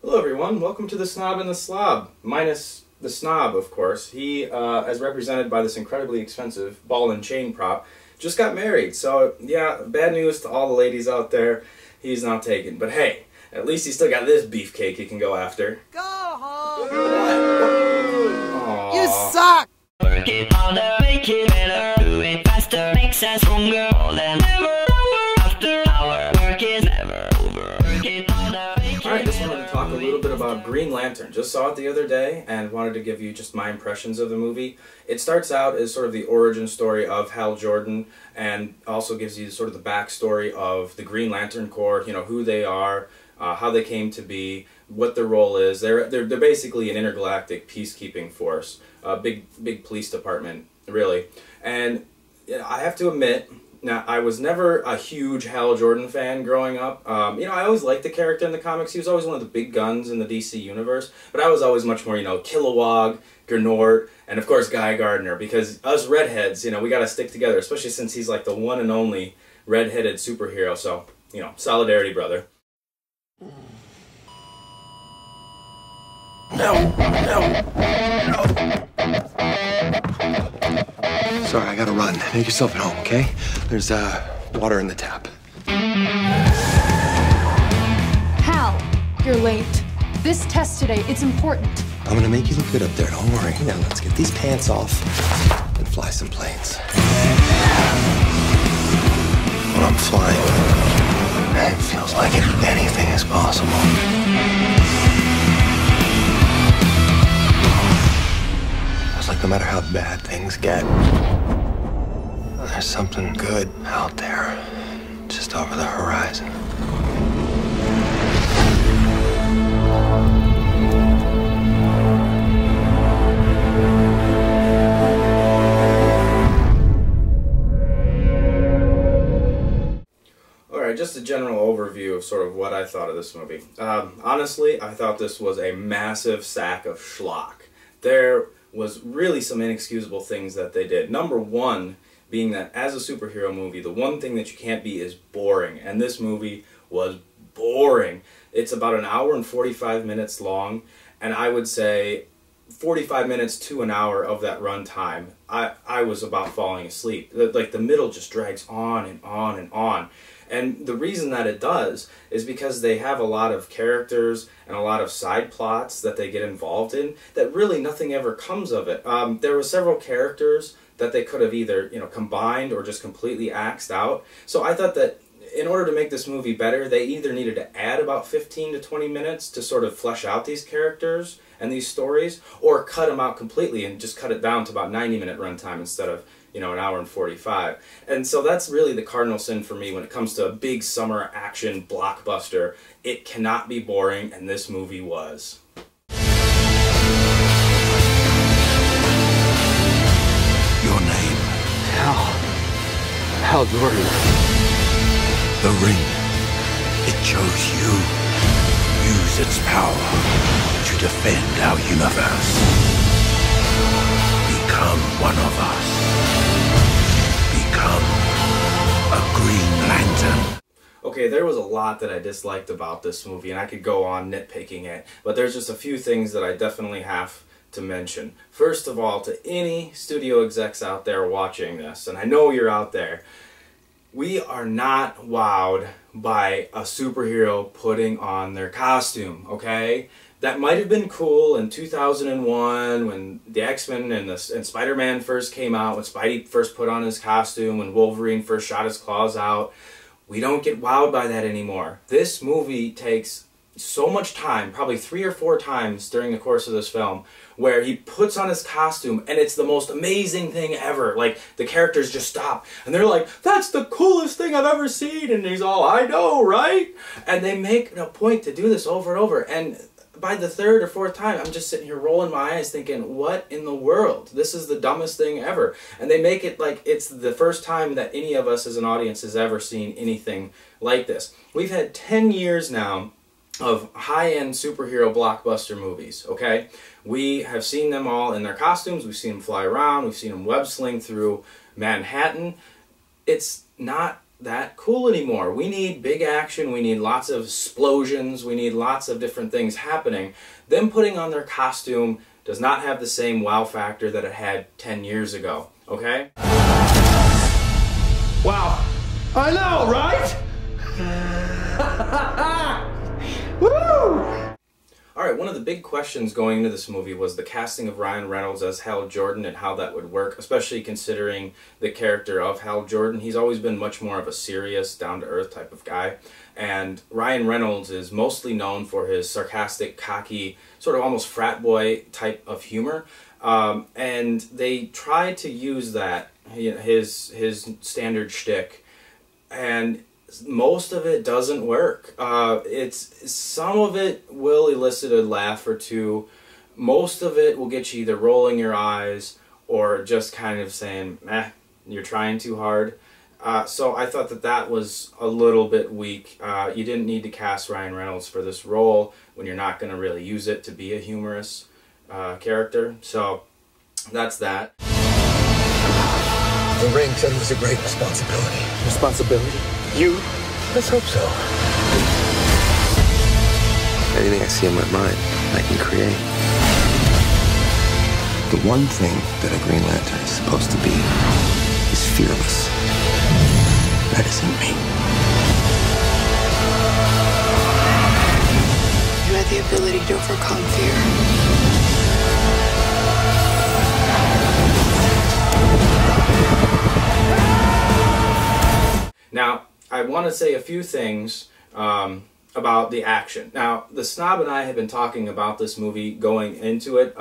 Hello everyone, welcome to the Snob and the Slob. Minus the Snob, of course. He, as represented by this incredibly expensive ball and chain prop, just got married. So, yeah, bad news to all the ladies out there. He's not taken. But hey, at least he's still got this beefcake he can go after. Go home! Aww. You suck! Work it harder, make it better, do it faster, makes us stronger, more than ever. After hour, work is never over. Work it harder, make it Alright, just wanted to talk a little bit about Green Lantern. Just saw it the other day and wanted to give you just my impressions of the movie. It starts out as sort of the origin story of Hal Jordan and also gives you sort of the backstory of the Green Lantern Corps, you know, who they are, how they came to be, what their role is. They're basically an intergalactic peacekeeping force, a big police department, really. And I have to admit, now, I was never a huge Hal Jordan fan growing up. You know, I always liked the character in the comics. He was always one of the big guns in the DC universe. But I was always much more, you know, Kilowog, Gernort, and of course Guy Gardner. Because us redheads, you know, we gotta stick together. Especially since he's like the one and only redheaded superhero. So, you know, solidarity, brother. No. Sorry, I gotta run. Make yourself at home, okay? There's, water in the tap. Hal, you're late. This test today, it's important. I'm gonna make you look good up there, don't worry. Now, let's get these pants off and fly some planes. When I'm flying, it feels like anything is possible. It's like no matter how bad things get, there's something good out there, just over the horizon. Alright, just a general overview of sort of what I thought of this movie. Honestly, I thought this was a massive sack of schlock. There was really some inexcusable things that they did. Number one being that as a superhero movie, the one thing that you can't be is boring. And this movie was boring. It's about an hour and 45 minutes long, and I would say 45 minutes to an hour of that run time, I was about falling asleep. Like, the middle just drags on and on and on. And the reason that it does is because they have a lot of characters and a lot of side plots that they get involved in that really nothing ever comes of it. There were several characters that they could have either, you know, combined or just completely axed out. So I thought that in order to make this movie better, they either needed to add about 15 to 20 minutes to sort of flesh out these characters and these stories, or cut them out completely and just cut it down to about 90-minute runtime instead of, you know, an hour and 45. And so that's really the cardinal sin for me when it comes to a big summer action blockbuster. It cannot be boring, and this movie was. Your name? Hal Jordan. The ring. It chose you. Use its power to defend our universe. Become one of us. Become a Green Lantern. Okay, there was a lot that I disliked about this movie, and I could go on nitpicking it, but there's just a few things that I definitely have to mention. First of all, to any studio execs out there watching this, and I know you're out there, we are not wowed by a superhero putting on their costume, okay? That might have been cool in 2001 when the X-Men and Spider-Man first came out, when Spidey first put on his costume, when Wolverine first shot his claws out. We don't get wowed by that anymore. This movie takes so much time, probably 3 or 4 times during the course of this film, where he puts on his costume and it's the most amazing thing ever. Like, the characters just stop and they're like, that's the coolest thing I've ever seen, and he's all, I know, right? And they make a point to do this over and over, and by the 3rd or 4th time, I'm just sitting here rolling my eyes thinking, what in the world? This is the dumbest thing ever. And they make it like it's the first time that any of us as an audience has ever seen anything like this. We've had 10 years now of high-end superhero blockbuster movies, okay? We have seen them all in their costumes, we've seen them fly around, we've seen them web-sling through Manhattan. It's not that cool anymore. We need big action, we need lots of explosions, we need lots of different things happening. Them putting on their costume does not have the same wow factor that it had 10 years ago, okay? Wow. I know, right? Woo! Alright, one of the big questions going into this movie was the casting of Ryan Reynolds as Hal Jordan and how that would work, especially considering the character of Hal Jordan. He's always been much more of a serious, down-to-earth type of guy. And Ryan Reynolds is mostly known for his sarcastic, cocky, sort of almost frat boy type of humor. And they tried to use that, his standard shtick, and most of it doesn't work. Some of it will elicit a laugh or two. Most of it will get you either rolling your eyes or just kind of saying, "Meh, you're trying too hard." So I thought that that was a little bit weak. You didn't need to cast Ryan Reynolds for this role when you're not going to really use it to be a humorous character. So that's that. The ring said it was a great responsibility. Responsibility? You? Let's hope so. Anything I see in my mind, I can create. The one thing that a Green Lantern is supposed to be is fearless. That isn't me. You had the ability to overcome fear. Now, I want to say a few things about the action. Now, the Snob and I have been talking about this movie going into it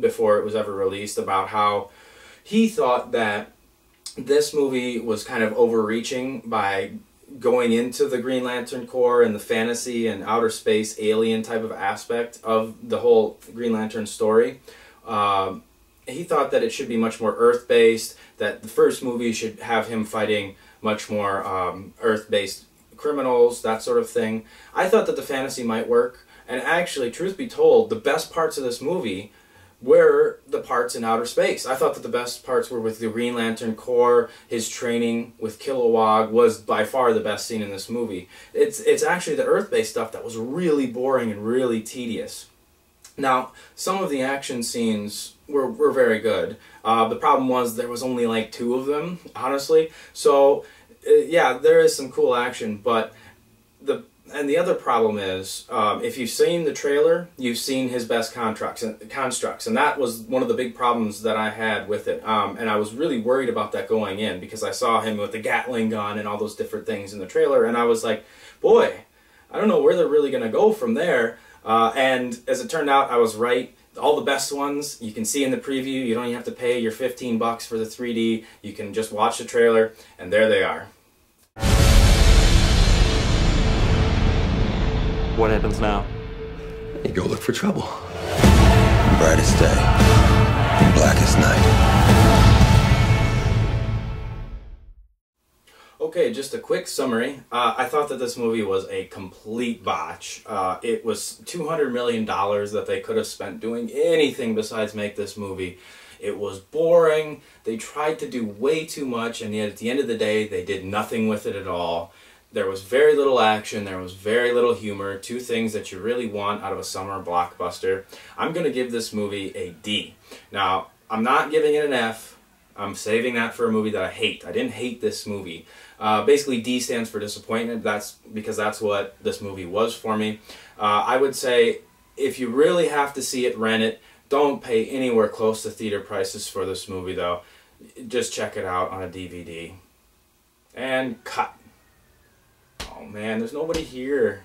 before it was ever released, about how he thought that this movie was kind of overreaching by going into the Green Lantern Corps and the fantasy and outer space alien type of aspect of the whole Green Lantern story. He thought that it should be much more Earth-based, that the first movie should have him fighting much more Earth-based criminals, that sort of thing. I thought that the fantasy might work, and actually, truth be told, the best parts of this movie were the parts in outer space. I thought that the best parts were with the Green Lantern Corps. His training with Kilowog was by far the best scene in this movie. It's actually the Earth-based stuff that was really boring and really tedious. Now, some of the action scenes were very good. The problem was there was only like 2 of them, honestly. So, yeah, there is some cool action, but the other problem is, if you've seen the trailer, you've seen his best constructs, and that was one of the big problems that I had with it. And I was really worried about that going in, because I saw him with the Gatling gun and all those different things in the trailer, and I was like, boy, I don't know where they're really going to go from there. And as it turned out, I was right. All the best ones you can see in the preview. You don't even have to pay your $15 for the 3D. You can just watch the trailer, and there they are. What happens now? You go look for trouble. Brightest day, blackest night. Okay, just a quick summary. I thought that this movie was a complete botch. It was $200 million that they could have spent doing anything besides make this movie. It was boring. They tried to do way too much, and yet at the end of the day, they did nothing with it at all. There was very little action, there was very little humor, 2 things that you really want out of a summer blockbuster. I'm going to give this movie a D. Now, I'm not giving it an F. I'm saving that for a movie that I hate. I didn't hate this movie. Basically, D stands for disappointment. That's because that's what this movie was for me. I would say, if you really have to see it, rent it. Don't pay anywhere close to theater prices for this movie, though. Just check it out on a DVD. And cut. Oh man, there's nobody here.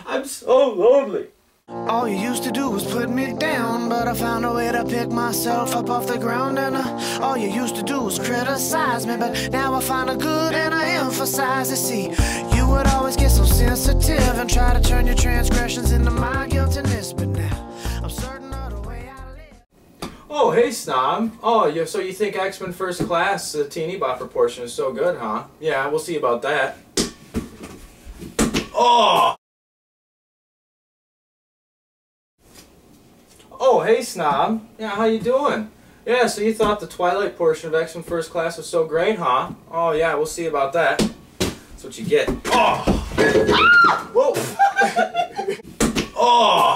I'm so lonely. All you used to do was put me down, but I found a way to pick myself up off the ground. And all you used to do was criticize me, but now I find a good and I emphasize it. See, you would always get so sensitive and try to turn your transgressions into my guiltiness, but now I'm certain of the way I live. Oh, hey, Snob. Oh, so you think X-Men First Class, the teeny bot proportion is so good, huh? Yeah, we'll see about that. Oh! Oh, hey, Snob. Yeah, how you doing? Yeah, so you thought the Twilight portion of X-Men First Class was so great, huh? Oh, yeah, we'll see about that. That's what you get. Oh! Whoa! Oh!